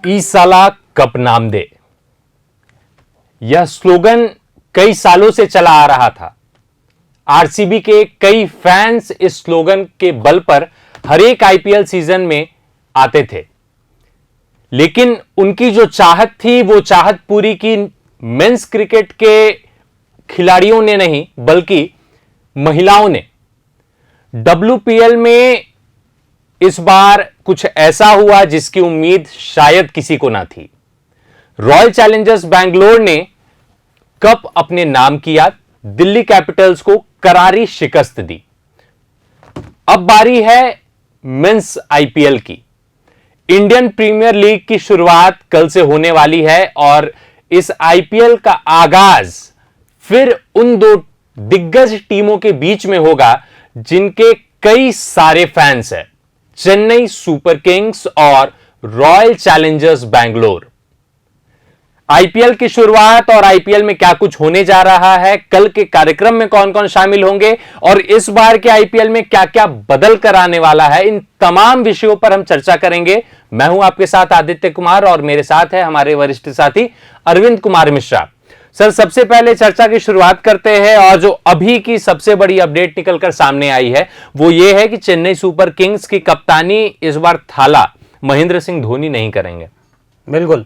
ई साला कप नाम दे, यह स्लोगन कई सालों से चला आ रहा था। आरसीबी के कई फैंस इस स्लोगन के बल पर हर एक आईपीएल सीजन में आते थे, लेकिन उनकी जो चाहत थी वो चाहत पूरी की मेंस क्रिकेट के खिलाड़ियों ने नहीं बल्कि महिलाओं ने। डब्ल्यूपीएल में इस बार कुछ ऐसा हुआ जिसकी उम्मीद शायद किसी को ना थी। रॉयल चैलेंजर्स बैंगलोर ने कप अपने नाम किया, दिल्ली कैपिटल्स को करारी शिकस्त दी। अब बारी है मेंस आईपीएल की। इंडियन प्रीमियर लीग की शुरुआत कल से होने वाली है और इस आईपीएल का आगाज फिर उन दो दिग्गज टीमों के बीच में होगा जिनके कई सारे फैंस हैं, चेन्नई सुपर किंग्स और रॉयल चैलेंजर्स बैंगलोर। आईपीएल की शुरुआत और आईपीएल में क्या कुछ होने जा रहा है, कल के कार्यक्रम में कौन कौन शामिल होंगे और इस बार के आईपीएल में क्या क्या बदल कर आने वाला है, इन तमाम विषयों पर हम चर्चा करेंगे। मैं हूं आपके साथ आदित्य कुमार और मेरे साथ है हमारे वरिष्ठ साथी अरविंद कुमार मिश्रा। सर, सबसे पहले चर्चा की शुरुआत करते हैं और जो अभी की सबसे बड़ी अपडेट निकलकर सामने आई है वो ये है कि चेन्नई सुपर किंग्स की कप्तानी इस बार थाला महेंद्र सिंह धोनी नहीं करेंगे। बिल्कुल,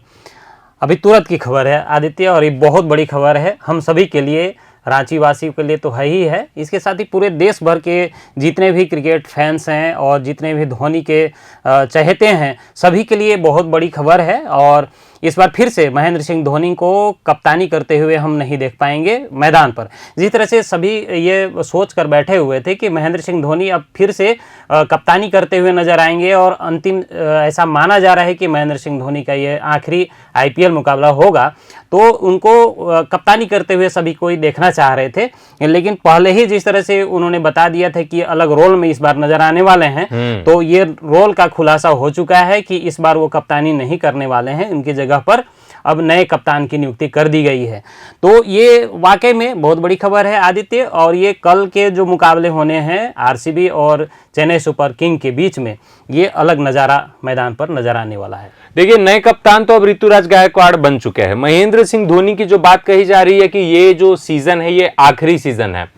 अभी तुरंत की खबर है आदित्य, और ये बहुत बड़ी खबर है हम सभी के लिए, रांची वासियों के लिए तो है ही है, इसके साथ ही पूरे देश भर के जितने भी क्रिकेट फैंस हैं और जितने भी धोनी के चहेते हैं सभी के लिए बहुत बड़ी खबर है। और इस बार फिर से महेंद्र सिंह धोनी को कप्तानी करते हुए हम नहीं देख पाएंगे मैदान पर। जिस तरह से सभी ये सोच कर बैठे हुए थे कि महेंद्र सिंह धोनी अब फिर से कप्तानी करते हुए नजर आएंगे और अंतिम ऐसा माना जा रहा है कि महेंद्र सिंह धोनी का ये आखिरी आईपीएल मुकाबला होगा, तो उनको कप्तानी करते हुए सभी कोई देखना चाह रहे थे। लेकिन पहले ही जिस तरह से उन्होंने बता दिया था कि अलग रोल में इस बार नजर आने वाले हैं, तो ये रोल का खुलासा हो चुका है कि इस बार वो कप्तानी नहीं करने वाले हैं, उनकी जगह पर अब नए कप्तान की नियुक्ति कर दी गई है। तो ये वाकई में बहुत बड़ी खबर है आदित्य, और ये कल के जो मुकाबले होने हैं आरसीबी और चेन्नई सुपर किंग के बीच में, ये अलग नज़ारा मैदान पर नजर आने वाला है। देखिए, नए कप्तान तो अब ऋतुराज गायकवाड़ बन चुके हैं। महेंद्र सिंह धोनी की जो बात कही जा रही है कि ये जो सीजन है ये आखिरी सीजन है,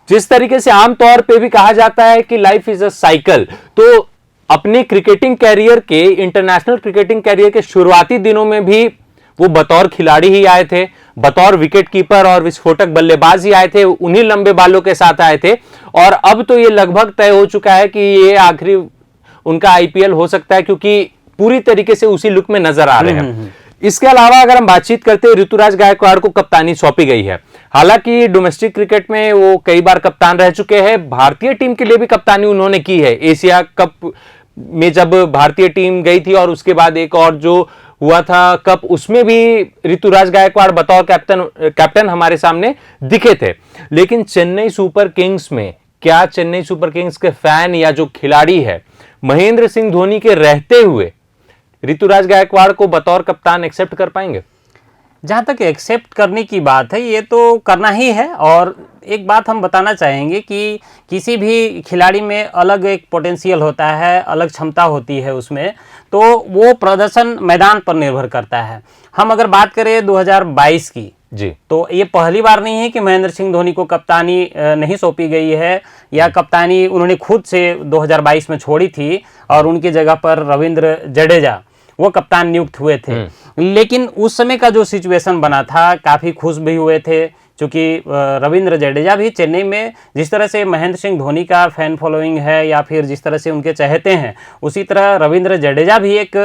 जिस तरीके से आमतौर पे भी कहा जाता है कि लाइफ इज अ साइकिल, तो अपने क्रिकेटिंग कैरियर के, इंटरनेशनल क्रिकेटिंग कैरियर के शुरुआती दिनों में भी वो बतौर खिलाड़ी ही आए थे, बतौर विकेट कीपर और विस्फोटक बल्लेबाज ही आए थे, उन्हीं लंबे बालों के साथ आए थे। और अब तो ये लगभग तय हो चुका है कि ये आखिरी उनका आईपीएल हो सकता है, क्योंकि पूरी तरीके से उसी लुक में नजर आ रहे हैं। इसके अलावा अगर हम बातचीत करते हैं, ऋतुराज गायकवाड़ को कप्तानी सौंपी गई है। हालांकि डोमेस्टिक क्रिकेट में वो कई बार कप्तान रह चुके हैं, भारतीय टीम के लिए भी कप्तानी उन्होंने की है। एशिया कप में जब भारतीय टीम गई थी और उसके बाद एक और जो हुआ था कप, उसमें भी ऋतुराज गायकवाड़ बतौर कैप्टन हमारे सामने दिखे थे। लेकिन चेन्नई सुपर किंग्स में क्या चेन्नई सुपर किंग्स के फैन या जो खिलाड़ी है महेंद्र सिंह धोनी के रहते हुए ऋतुराज गायकवाड़ को बतौर कप्तान एक्सेप्ट कर पाएंगे? जहाँ तक एक्सेप्ट करने की बात है, ये तो करना ही है। और एक बात हम बताना चाहेंगे कि किसी भी खिलाड़ी में अलग एक पोटेंशियल होता है, अलग क्षमता होती है उसमें, तो वो प्रदर्शन मैदान पर निर्भर करता है। हम अगर बात करें 2022 की जी, तो ये पहली बार नहीं है कि महेंद्र सिंह धोनी को कप्तानी नहीं सौंपी गई है, या कप्तानी उन्होंने खुद से 2022 में छोड़ी थी और उनकी जगह पर रविंद्र जडेजा वो कप्तान नियुक्त हुए थे। लेकिन उस समय का जो सिचुएशन बना था, काफ़ी खुश भी हुए थे, क्योंकि रविंद्र जडेजा भी चेन्नई में जिस तरह से महेंद्र सिंह धोनी का फैन फॉलोइंग है या फिर जिस तरह से उनके चाहते हैं, उसी तरह रविंद्र जडेजा भी एक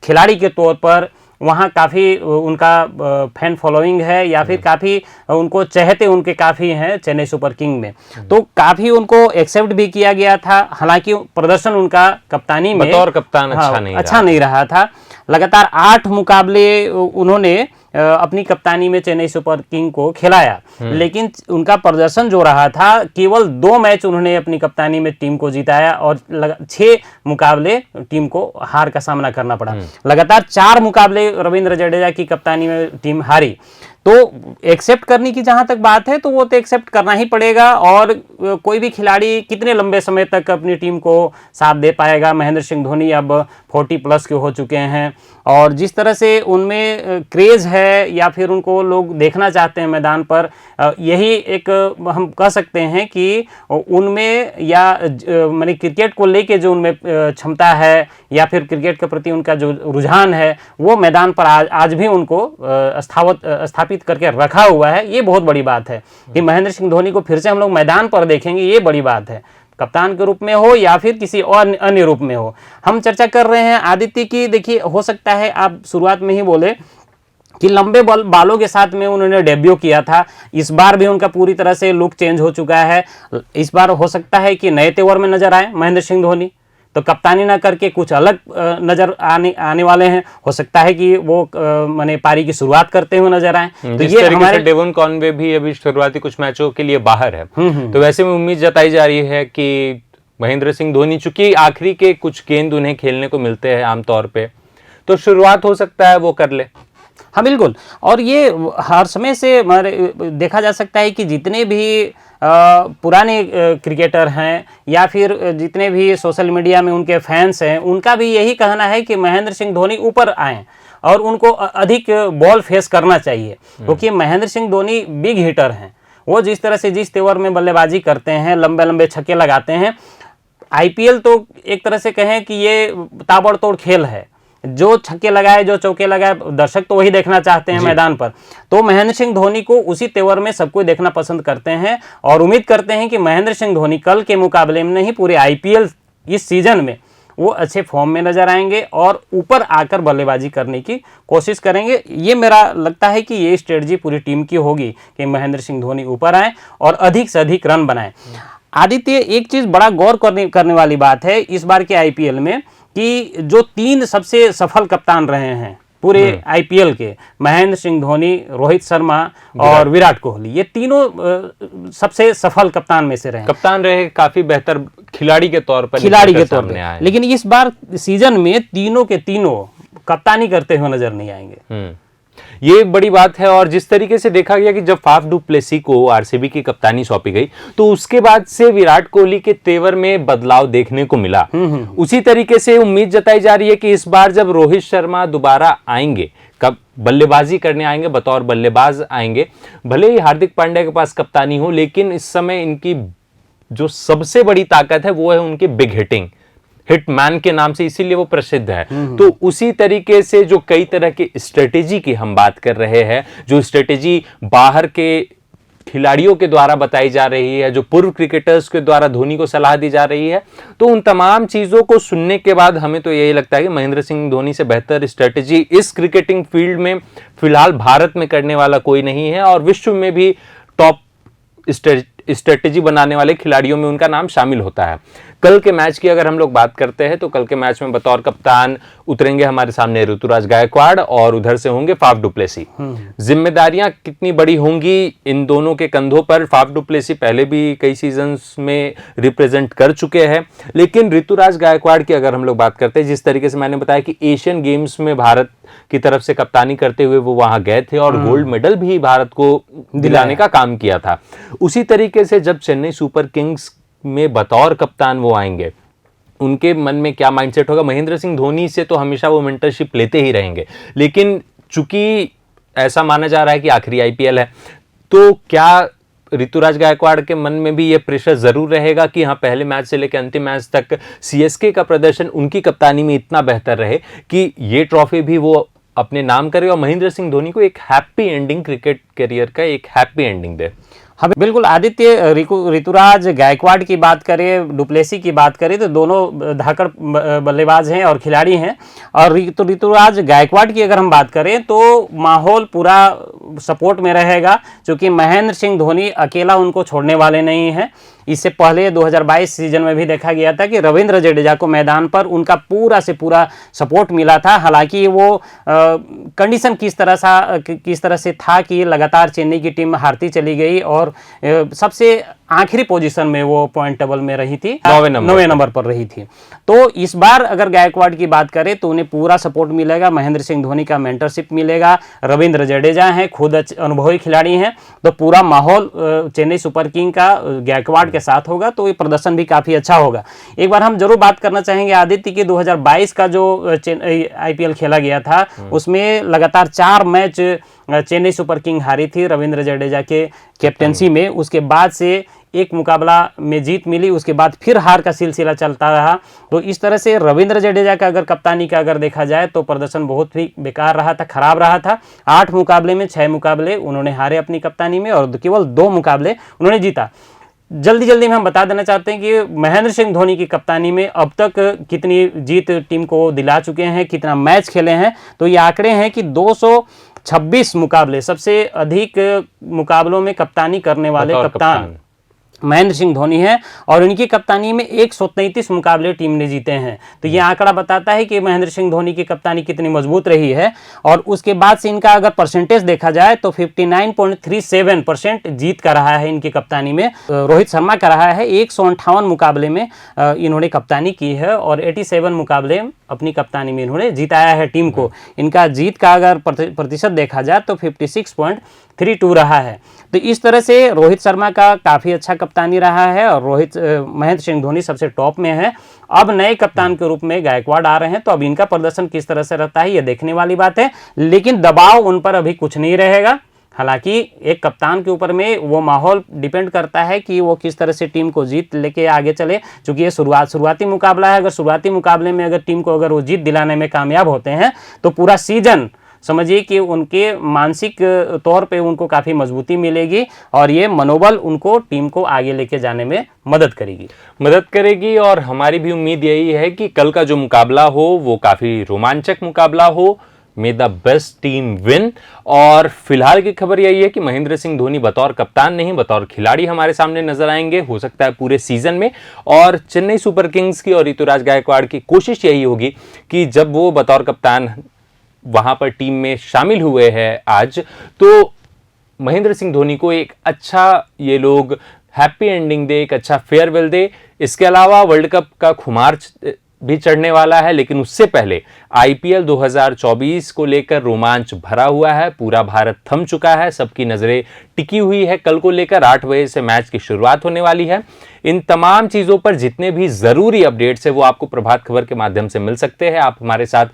खिलाड़ी के तौर पर वहाँ काफ़ी उनका फैन फॉलोइंग है या फिर काफ़ी उनको चाहते उनके काफ़ी हैं चेन्नई सुपर किंग में, तो काफ़ी उनको एक्सेप्ट भी किया गया था। हालांकि प्रदर्शन उनका कप्तानी में बतौर कप्तान अच्छा नहीं रहा था। लगातार 8 मुकाबले उन्होंने अपनी कप्तानी में चेन्नई सुपर किंग को खिलाया, लेकिन उनका प्रदर्शन जो रहा था, केवल 2 मैच उन्होंने अपनी कप्तानी में टीम को जिताया और 6 मुकाबले टीम को हार का सामना करना पड़ा। लगातार 4 मुकाबले रविंद्र जडेजा की कप्तानी में टीम हारी। तो एक्सेप्ट करने की जहां तक बात है तो वो तो एक्सेप्ट करना ही पड़ेगा, और कोई भी खिलाड़ी कितने लंबे समय तक अपनी टीम को साथ दे पाएगा। महेंद्र सिंह धोनी अब 40+ के हो चुके हैं, और जिस तरह से उनमें क्रेज़ है या फिर उनको लोग देखना चाहते हैं मैदान पर, यही एक हम कह सकते हैं कि उनमें या माने क्रिकेट को लेके जो उनमें क्षमता है या फिर क्रिकेट के प्रति उनका जो रुझान है वो मैदान पर आज भी उनको स्थापित करके रखा हुआ है। ये बहुत बड़ी बात है कि महेंद्र सिंह धोनी को फिर से हम लोग मैदान पर देखेंगे, ये बड़ी बात है, कप्तान के रूप में हो या फिर किसी और अन्य रूप में हो। हम चर्चा कर रहे हैं आदित्य की, देखिए हो सकता है आप शुरुआत में ही बोले कि लंबे बालों के साथ में उन्होंने डेब्यू किया था, इस बार भी उनका पूरी तरह से लुक चेंज हो चुका है। इस बार हो सकता है कि नए तेवर में नजर आए महेंद्र सिंह धोनी, तो कप्तानी ना करके कुछ अलग नजर आने वाले हैं। हो सकता है कि वो माने पारी की शुरुआत करते हुए नजर आए। तो ये हमारे डेवन कॉनवे भी अभी शुरुआती कुछ मैचों के लिए बाहर है, तो वैसे में उम्मीद जताई जा रही है कि महेंद्र सिंह धोनी, चूंकि आखिरी के कुछ गेंद उन्हें खेलने को मिलते हैं आमतौर पे, तो शुरुआत हो सकता है वो कर ले। हाँ बिल्कुल, और ये हर समय से देखा जा सकता है कि जितने भी पुराने क्रिकेटर हैं या फिर जितने भी सोशल मीडिया में उनके फैंस हैं, उनका भी यही कहना है कि महेंद्र सिंह धोनी ऊपर आएँ और उनको अधिक बॉल फेस करना चाहिए, क्योंकि महेंद्र सिंह धोनी बिग हिटर हैं। वो जिस तरह से जिस तेवर में बल्लेबाजी करते हैं, लंबे लंबे छक्के लगाते हैं, आईपीएल तो एक तरह से कहें कि ये ताबड़तोड़ खेल है, जो छक्के लगाए जो चौके लगाए दर्शक तो वही देखना चाहते हैं मैदान पर। तो महेंद्र सिंह धोनी को उसी तेवर में सब कोई देखना पसंद करते हैं, और उम्मीद करते हैं कि महेंद्र सिंह धोनी कल के मुकाबले में नहीं, पूरे आईपीएल इस सीजन में वो अच्छे फॉर्म में नजर आएंगे और ऊपर आकर बल्लेबाजी करने की कोशिश करेंगे। ये मेरा लगता है कि ये स्ट्रेटजी पूरी टीम की होगी कि महेंद्र सिंह धोनी ऊपर आए और अधिक से अधिक रन बनाएं। आदित्य, एक चीज बड़ा गौर करने वाली बात है इस बार के आईपीएल में कि जो 3 सबसे सफल कप्तान रहे हैं पूरे आईपीएल के, महेंद्र सिंह धोनी, रोहित शर्मा और विराट कोहली, ये तीनों सबसे सफल कप्तान में से रहे। कप्तान रहे, काफी बेहतर खिलाड़ी के तौर पर लेकिन इस बार सीजन में तीनों के तीनों कप्तानी करते हुए नजर नहीं आएंगे। ये बड़ी बात है। और जिस तरीके से देखा गया कि जब फाफ डू प्लेसी को आरसीबी की कप्तानी सौंपी गई, तो उसके बाद से विराट कोहली के तेवर में बदलाव देखने को मिला। उसी तरीके से उम्मीद जताई जा रही है कि इस बार जब रोहित शर्मा दोबारा आएंगे, कब बल्लेबाजी करने आएंगे, बतौर बल्लेबाज आएंगे, भले ही हार्दिक पांड्या के पास कप्तानी हो, लेकिन इस समय इनकी जो सबसे बड़ी ताकत है वो है उनकी बिग हिटिंग, हिटमैन के नाम से इसीलिए वो प्रसिद्ध है। तो उसी तरीके से जो कई तरह की स्ट्रेटेजी की हम बात कर रहे हैं, जो स्ट्रेटेजी बाहर के खिलाड़ियों के द्वारा बताई जा रही है, जो पूर्व क्रिकेटर्स के द्वारा धोनी को सलाह दी जा रही है, तो उन तमाम चीजों को सुनने के बाद हमें तो यही लगता है कि महेंद्र सिंह धोनी से बेहतर स्ट्रेटेजी इस क्रिकेटिंग फील्ड में फिलहाल भारत में करने वाला कोई नहीं है, और विश्व में भी टॉप स्ट्रेटेजी बनाने वाले खिलाड़ियों में उनका नाम शामिल होता है। कल के मैच की अगर हम लोग बात करते हैं, तो कल के मैच में बतौर कप्तान उतरेंगे हमारे सामने ऋतुराज गायकवाड़, और उधर से होंगे फाफ डू प्लेसी। जिम्मेदारियां कितनी बड़ी होंगी इन दोनों के कंधों पर। फाफ डू प्लेसी पहले भी कई सीजन्स में रिप्रेजेंट कर चुके हैं, लेकिन ऋतुराज गायकवाड़ की अगर हम लोग बात करते हैं, जिस तरीके से मैंने बताया कि एशियन गेम्स में भारत की तरफ से कप्तानी करते हुए वो वहां गए थे और गोल्ड मेडल भी भारत को दिलाने का काम किया था। उसी तरीके से जब चेन्नई सुपर किंग्स में बतौर कप्तान वो आएंगे, उनके मन में क्या माइंडसेट होगा। महेंद्र सिंह धोनी से तो हमेशा वो मेंटरशिप लेते ही रहेंगे, लेकिन चूंकि ऐसा माना जा रहा है कि आखिरी आईपीएल है, तो क्या ऋतुराज गायकवाड़ के मन में भी ये प्रेशर जरूर रहेगा कि हाँ, पहले मैच से लेकर अंतिम मैच तक सीएसके का प्रदर्शन उनकी कप्तानी में इतना बेहतर रहे कि ये ट्रॉफी भी वो अपने नाम करे और महेंद्र सिंह धोनी को एक हैप्पी एंडिंग, क्रिकेट करियर का एक हैप्पी एंडिंग दे। हाँ बिल्कुल आदित्य, ऋतुराज गायकवाड़ की बात करें, डुप्लेसी की बात करें, तो दोनों धाकड़ बल्लेबाज हैं और खिलाड़ी हैं। और ऋतुराज गायकवाड़ की अगर हम बात करें तो माहौल पूरा सपोर्ट में रहेगा, क्योंकि महेंद्र सिंह धोनी अकेला उनको छोड़ने वाले नहीं हैं। इससे पहले 2022 सीजन में भी देखा गया था कि रविंद्र जडेजा को मैदान पर उनका पूरा से पूरा सपोर्ट मिला था। हालांकि वो कंडीशन किस तरह से था कि लगातार चेन्नई की टीम हारती चली गई और सबसे आखिरी पोजीशन में वो पॉइंट टेबल में रही थी, 9वें नंबर पर रही थी। तो इस बार अगर गायकवाड़ की बात करें तो उन्हें पूरा सपोर्ट मिलेगा, महेंद्र सिंह धोनी का मेंटरशिप मिलेगा, रविंद्र जडेजा हैं, खुद अनुभवी खिलाड़ी हैं, तो पूरा माहौल चेन्नई सुपर किंग का गायकवाड़ के साथ होगा, तो ये प्रदर्शन भी काफ़ी अच्छा होगा। एक बार हम जरूर बात करना चाहेंगे आदित्य की 2022 का जो IPL खेला गया था उसमें लगातार 4 मैच चेन्नई सुपर किंग हारी थी रविंद्र जडेजा के कैप्टेंसी में। उसके बाद से एक मुकाबला में जीत मिली, उसके बाद फिर हार का सिलसिला चलता रहा। तो इस तरह से रविंद्र जडेजा का अगर कप्तानी का अगर देखा जाए तो प्रदर्शन बहुत ही बेकार रहा था, खराब रहा था। 8 मुकाबले में 6 मुकाबले उन्होंने हारे अपनी कप्तानी में और केवल 2 मुकाबले उन्होंने जीता। जल्दी जल्दी में हम बता देना चाहते हैं कि महेंद्र सिंह धोनी की कप्तानी में अब तक कितनी जीत टीम को दिला चुके हैं, कितना मैच खेले हैं, तो ये आंकड़े हैं कि 226 मुकाबले, सबसे अधिक मुकाबलों में कप्तानी करने वाले कप्तान महेंद्र सिंह धोनी है और इनकी कप्तानी में 133 मुकाबले टीम ने जीते हैं। तो ये आंकड़ा बताता है कि महेंद्र सिंह धोनी की कप्तानी कितनी मजबूत रही है। और उसके बाद से इनका अगर परसेंटेज देखा जाए तो 59.37% जीत का रहा है इनकी कप्तानी में। रोहित शर्मा का रहा है 158 मुकाबले में इन्होंने कप्तानी की है और 87 मुकाबले अपनी कप्तानी में इन्होंने जिताया है टीम को। इनका जीत का अगर प्रतिशत देखा जाए तो 56.32 रहा है। तो इस तरह से रोहित शर्मा का काफ़ी अच्छा कप्तानी रहा है और महेंद्र सिंह धोनी सबसे टॉप में है। अब नए कप्तान के रूप में गायकवाड़ आ रहे हैं, तो अब इनका प्रदर्शन किस तरह से रहता है ये देखने वाली बात है, लेकिन दबाव उन पर अभी कुछ नहीं रहेगा। हालांकि एक कप्तान के ऊपर में वो माहौल डिपेंड करता है कि वो किस तरह से टीम को जीत लेके आगे चले, क्योंकि ये शुरुआती मुकाबला है। अगर शुरुआती मुकाबले में अगर टीम को अगर वो जीत दिलाने में कामयाब होते हैं तो पूरा सीजन समझिए कि उनके मानसिक तौर पे उनको काफ़ी मजबूती मिलेगी और ये मनोबल उनको टीम को आगे लेके जाने में मदद करेगी। और हमारी भी उम्मीद यही है कि कल का जो मुकाबला हो वो काफ़ी रोमांचक मुकाबला हो। मे द बेस्ट टीम विन। और फिलहाल की खबर यही है कि महेंद्र सिंह धोनी बतौर कप्तान नहीं बतौर खिलाड़ी हमारे सामने नजर आएंगे, हो सकता है पूरे सीजन में। और चेन्नई सुपर किंग्स की और ऋतुराज गायकवाड़ की कोशिश यही होगी कि जब वो बतौर कप्तान वहां पर टीम में शामिल हुए हैं आज, तो महेंद्र सिंह धोनी को एक अच्छा ये लोग हैप्पी एंडिंग दे, एक अच्छा फेयरवेल दे। इसके अलावा वर्ल्ड कप का खुमार भी चढ़ने वाला है, लेकिन उससे पहले IPL 2024 को लेकर रोमांच भरा हुआ है। पूरा भारत थम चुका है, सबकी नजरें टिकी हुई है कल को लेकर। 8 बजे से मैच की शुरुआत होने वाली है। इन तमाम चीजों पर जितने भी जरूरी अपडेट्स है वो आपको प्रभात खबर के माध्यम से मिल सकते हैं। आप हमारे साथ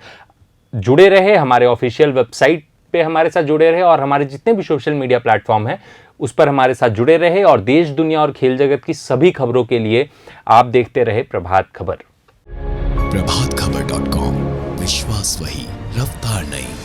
जुड़े रहे, हमारे ऑफिशियल वेबसाइट पे हमारे साथ जुड़े रहे और हमारे जितने भी सोशल मीडिया प्लेटफॉर्म हैं उस पर हमारे साथ जुड़े रहे। और देश दुनिया और खेल जगत की सभी खबरों के लिए आप देखते रहे प्रभात खबर। प्रभातखबर.com, विश्वास वही, रफ्तार नहीं।